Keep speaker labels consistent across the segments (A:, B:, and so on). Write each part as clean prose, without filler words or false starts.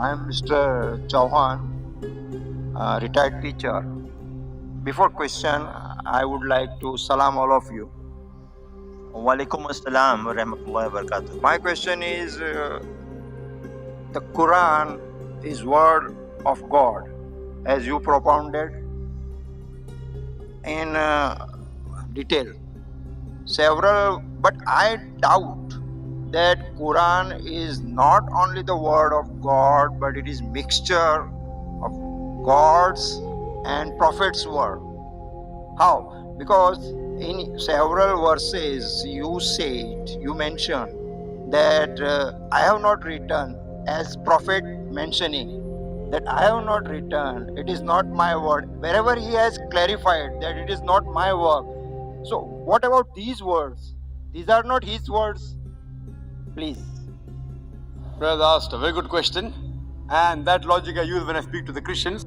A: I am Mr. Chauhan, retired teacher. Before question, I would like to salam all of you.
B: Walaikum assalam wa rahmatullahi wa barakatuh.
A: My question is, the Quran is word of God, as you propounded in detail. But I doubt that Quran is not only the word of God, but it is mixture of God's and Prophet's word. How? Because in several verses you mentioned that I have not written, as Prophet mentioning that I have not written, it is not my word. Wherever he has clarified that it is not my work. So what about these words? These are not his words. Please.
C: Brother asked a very good question, and that logic I use when I speak to the Christians.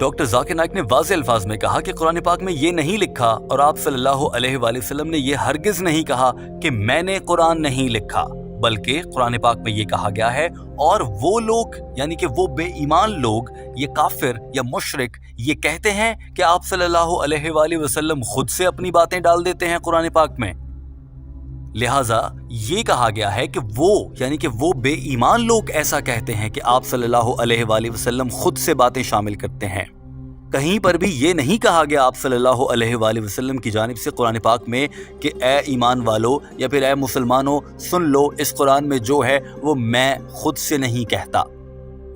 D: Doctor Zakir Naik نے واضح الفاظ میں کہا کہ قرآن پاک میں یہ نہیں لکھا اور آپ صلی اللہ علیہ وآلہ وسلم نے یہ ہرگز نہیں کہا کہ میں نے قرآن نہیں لکھا، بلکہ قرآن پاک میں یہ کہا گیا ہے اور وہ لوگ یعنی کہ وہ بے ایمان لوگ، یہ کافر یا مشرک، یہ کہتے ہیں کہ آپ صلی اللہ علیہ وآلہ وسلم خود سے اپنی باتیں ڈال دیتے ہیں قرآن پاک میں۔ لہٰذا یہ کہا گیا ہے کہ وہ یعنی کہ وہ بے ایمان لوگ ایسا کہتے ہیں کہ آپ صلی اللہ علیہ وآلہ وسلم خود سے باتیں شامل کرتے ہیں۔ کہیں پر بھی یہ نہیں کہا گیا آپ صلی اللہ علیہ وآلہ وسلم کی جانب سے قرآن پاک میں کہ اے ایمان والو یا پھر اے مسلمانوں سن لو، اس قرآن میں جو ہے وہ میں خود سے نہیں کہتا۔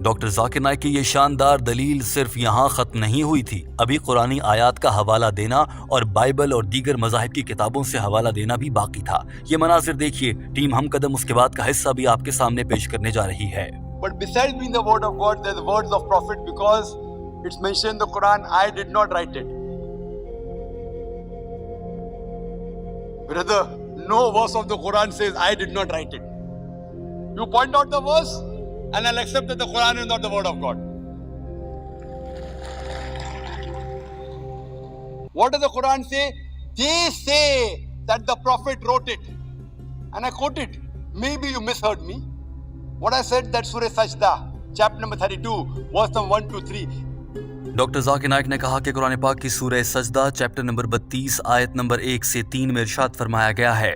D: ڈاکٹر ذاکر نائک کی یہ شاندار دلیل صرف یہاں ختم نہیں ہوئی تھی، ابھی قرآنی آیات کا حوالہ دینا اور بائبل اور دیگر مذاہب کی کتابوں سے حوالہ دینا بھی باقی تھا۔ یہ مناظر دیکھیے، ٹیم ہم قدم اس کے بعد کا حصہ بھی آپ کے سامنے پیش کرنے جا رہی ہے۔
C: But besides being the word of God, there are the words of prophet, because it's mentioned in the Quran, I did not write it. Brother, no verse of the Quran says I did not write it. You point out the verse and I'll accept that the Quran is not the word of God. What does the Quran say? They say that the prophet wrote it. And I quote it. Maybe you misheard me. What I said, that Surah Sajda, chapter number 32, verse number 1 to 3.
D: Doctor Zakir Naik نے کہا کہ قرآن پاک کی سورہ سجدہ chapter number 32 آیت number 1 سے 3 میں ارشاد فرمایا گیا ہے،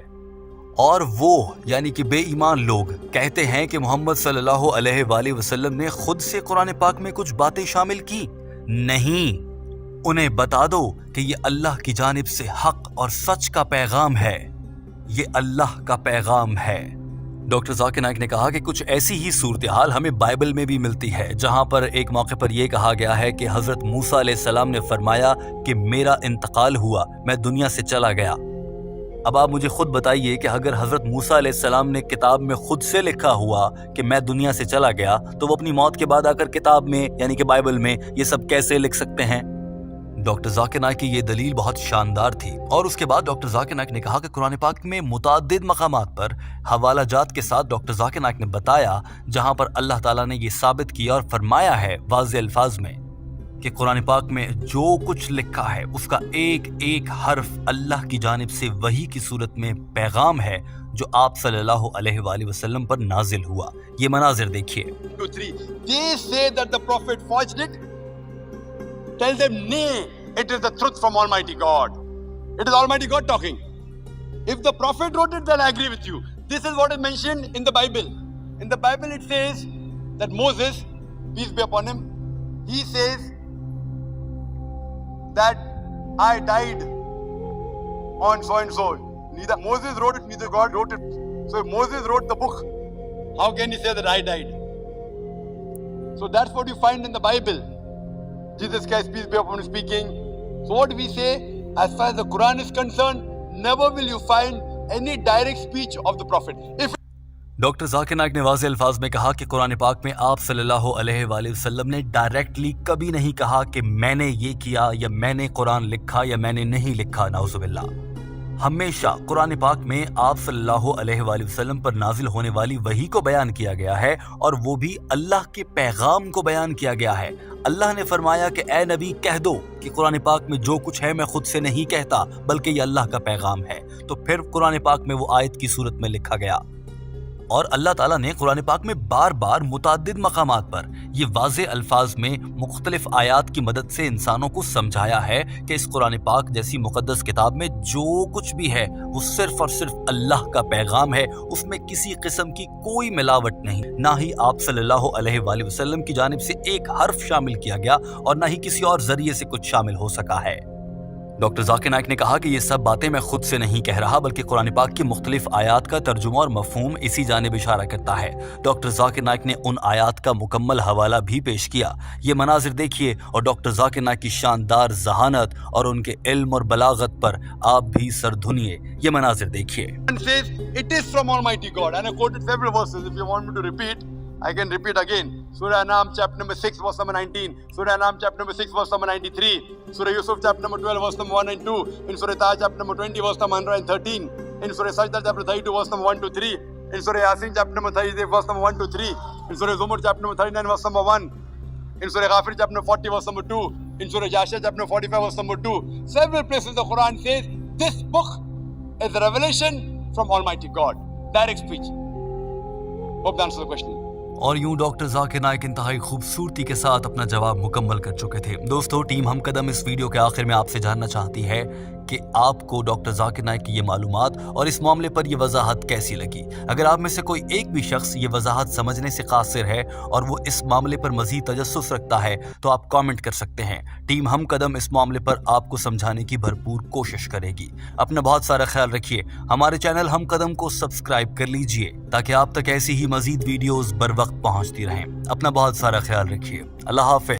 D: اور وہ یعنی کہ بے ایمان لوگ کہتے ہیں کہ محمد صلی اللہ علیہ وآلہ وسلم نے خود سے قرآن پاک میں کچھ باتیں شامل کی۔ نہیں، انہیں بتا دو کہ یہ اللہ کی جانب سے حق اور سچ کا پیغام ہے، یہ اللہ کا پیغام ہے۔ ڈاکٹر ذاکر نائک نے کہا کہ کچھ ایسی ہی صورتحال ہمیں بائبل میں بھی ملتی ہے، جہاں پر ایک موقع پر یہ کہا گیا ہے کہ حضرت موسیٰ علیہ السلام نے فرمایا کہ میرا انتقال ہوا، میں دنیا سے چلا گیا۔ اب آپ مجھے خود بتائیے کہ اگر حضرت موسیٰ علیہ السلام نے کتاب میں خود سے لکھا ہوا کہ میں دنیا سے چلا گیا، تو وہ اپنی موت کے بعد آ کر کتاب میں یعنی کہ بائبل میں یہ سب کیسے لکھ سکتے ہیں؟ ڈاکٹر ذاکر نائک کی یہ دلیل بہت شاندار تھی، اور اس کے بعد ڈاکٹر ذاکر نائک نے کہا کہ قرآن پاک میں متعدد مقامات پر حوالہ جات کے ساتھ ڈاکٹر ذاکر نائک نے بتایا جہاں پر اللہ تعالیٰ نے یہ ثابت کیا اور فرمایا ہے واضح الفاظ میں کہ قرآن پاک میں جو کچھ لکھا ہے اس کا ایک ایک حرف اللہ کی جانب سے وحی کی صورت میں پیغام ہے جو آپ صلی اللہ علیہ وآلہ وسلم پر نازل ہوا۔ یہ مناظر دیکھیے۔
C: 2, 3. They say that the prophet forged it. Tell them, nay, it is the truth from Almighty God. It is Almighty God talking. If the prophet wrote it, then I agree with you. This is what is mentioned in the Bible. In the Bible it says that Moses, peace be upon him, he says that I died on so and so. Neither Moses wrote it, neither God wrote it. So if Moses wrote the book, how can he say that I died? So that's what you find in the Bible. Jesus Christ, peace be upon him, speaking. So what we say, as far as the Quran is concerned, never will you find any direct speech of the prophet. If
D: doctor Zakir Naik نے واضح الفاظ میں کہا کہ قرآن پاک میں آپ صلی اللہ علیہ وآلہ وسلم نے ڈائریکٹلی کبھی نہیں کہا کہ میں نے یہ کیا یا میں نے قرآن لکھا یا میں نے نہیں لکھا، نعوذ باللہ۔ ہمیشہ قرآن پاک میں آپ صلی اللہ علیہ وآلہ وسلم پر نازل ہونے والی وحی کو بیان کیا گیا ہے، اور وہ بھی اللہ کے پیغام کو بیان کیا گیا ہے۔ اللہ نے فرمایا کہ اے نبی کہہ دو کہ قرآن پاک میں جو کچھ ہے میں خود سے نہیں کہتا بلکہ یہ اللہ کا پیغام ہے، تو پھر قرآن پاک میں وہ آیت کی صورت میں لکھا گیا۔ اور اللہ تعالیٰ نے قرآن پاک میں بار بار متعدد مقامات پر یہ واضح الفاظ میں مختلف آیات کی مدد سے انسانوں کو سمجھایا ہے کہ اس قرآن پاک جیسی مقدس کتاب میں جو کچھ بھی ہے وہ صرف اور صرف اللہ کا پیغام ہے، اس میں کسی قسم کی کوئی ملاوٹ نہیں، نہ ہی آپ صلی اللہ علیہ وآلہ وسلم کی جانب سے ایک حرف شامل کیا گیا اور نہ ہی کسی اور ذریعے سے کچھ شامل ہو سکا ہے۔ ڈاکٹر ذاکر نائک نے کہا کہ یہ سب باتیں میں خود سے نہیں کہہ رہا بلکہ قرآن پاک کی مختلف آیات کا ترجمہ اور مفہوم اسی جانب اشارہ کرتا ہے۔ ڈاکٹر ذاکر نائک نے ان آیات کا مکمل حوالہ بھی پیش کیا۔ یہ مناظر دیکھیے اور ڈاکٹر ذاکر نائک کی شاندار ذہانت اور ان کے علم اور بلاغت پر آپ بھی سر دھنیے۔ یہ مناظر دیکھیے۔
C: says it is from Almighty God, and I quoted several verses. If you want me to repeat, I can repeat again. Surah Anam chapter number 6 verse number 19, Surah Anam chapter number 6 verse number 93, Surah Yusuf chapter number 12 verse number 1 and 2, in Surah Taha chapter number 20 verse number 113, in Surah Sajda chapter 32 verse number 1 to 3, in Surah Yasin chapter number 33 verse number 1 to 3, in Surah Zumar chapter number 39 verse number 1, In Surah Ghafir chapter 40 verse number 2, in Surah Jasher chapter 45 verse number 2, several places the Quran says this book is a revelation from Almighty God. Direct speech. Hope that answers the question.
D: اور یوں doctor Zakir Naik انتہائی خوبصورتی کے ساتھ اپنا جواب مکمل کر چکے تھے۔ دوستو، ٹیم ہم قدم اس ویڈیو کے آخر میں آپ سے جاننا چاہتی ہے کہ آپ کو ڈاکٹر ذاکر نائک کی یہ معلومات اور اس معاملے پر یہ وضاحت کیسی لگی؟ اگر آپ میں سے کوئی ایک بھی شخص یہ وضاحت سمجھنے سے قاصر ہے اور وہ اس معاملے پر مزید تجسس رکھتا ہے تو آپ کامنٹ کر سکتے ہیں۔ ٹیم ہم قدم اس معاملے پر آپ کو سمجھانے کی بھرپور کوشش کرے گی۔ اپنا بہت سارا خیال رکھیے۔ ہمارے چینل ہم قدم کو سبسکرائب کر لیجئے تاکہ آپ تک ایسی ہی مزید ویڈیوز بر وقت پہنچتی رہیں۔ اپنا بہت سارا خیال رکھیے۔ اللہ حافظ۔